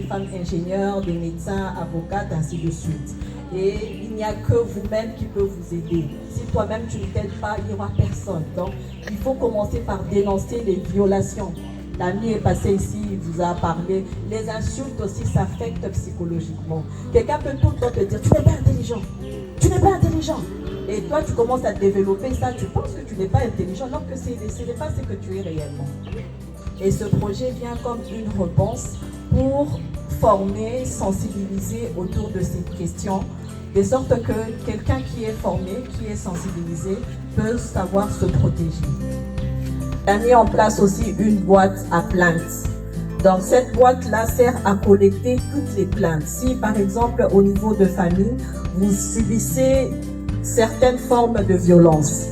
femmes ingénieures, des médecins, avocates, ainsi de suite. Et il n'y a que vous-même qui peut vous aider. Si toi-même tu ne t'aides pas, il n'y aura personne. Donc, il faut commencer par dénoncer les violations. L'ami est passé ici, il vous a parlé. Les insultes aussi s'affectent psychologiquement. Quelqu'un peut tout le temps te dire, tu n'es pas intelligent, tu n'es pas intelligent. Et toi, tu commences à développer ça, tu penses que tu n'es pas intelligent, alors que ce n'est pas ce que tu es réellement. Et ce projet vient comme une réponse pour former, sensibiliser autour de ces questions, de sorte que quelqu'un qui est formé, qui est sensibilisé, peut savoir se protéger. On a mis en place aussi une boîte à plaintes. Donc cette boîte-là sert à collecter toutes les plaintes. Si par exemple au niveau de famille, vous subissez certaines formes de violence,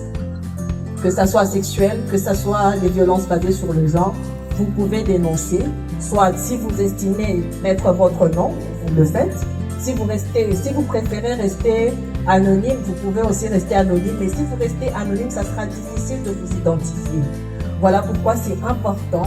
que ce soit sexuelle, que ce soit des violences basées sur le genre, vous pouvez dénoncer. Soit si vous estimez mettre votre nom, vous le faites. Si vous préférez rester anonyme, vous pouvez aussi rester anonyme. Mais si vous restez anonyme, ça sera difficile de vous identifier. Voilà pourquoi c'est important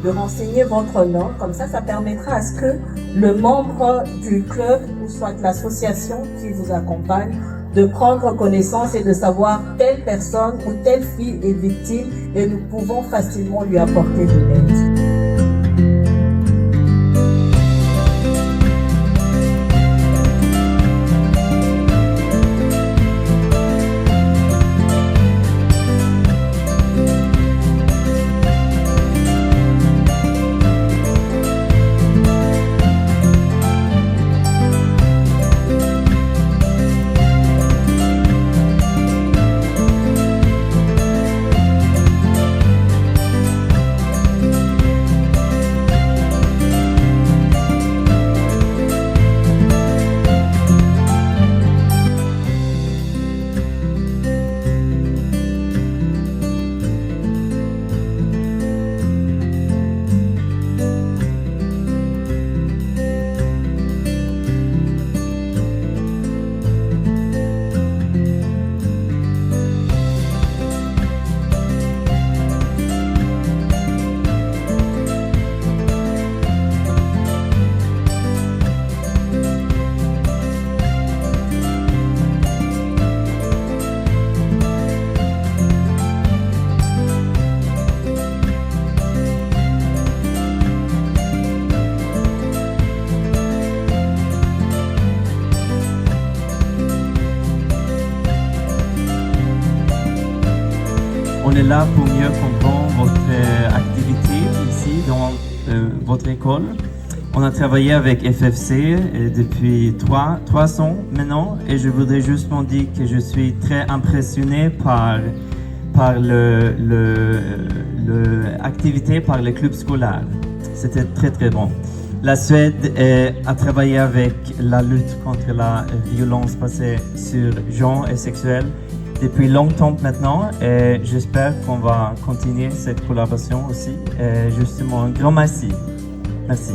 de renseigner votre nom. Comme ça permettra à ce que le membre du club ou soit l'association qui vous accompagne de prendre connaissance et de savoir telle personne ou telle fille est victime et nous pouvons facilement lui apporter de l'aide. On est là pour mieux comprendre votre activité ici dans votre école. On a travaillé avec FFC depuis 3 ans maintenant et je voudrais justement dire que je suis très impressionné par l'activité par les clubs scolaires. C'était très bon. La Suède a travaillé avec la lutte contre la violence basée sur genre et sexuelle depuis longtemps maintenant et j'espère qu'on va continuer cette collaboration aussi. Et justement, un grand merci. Merci.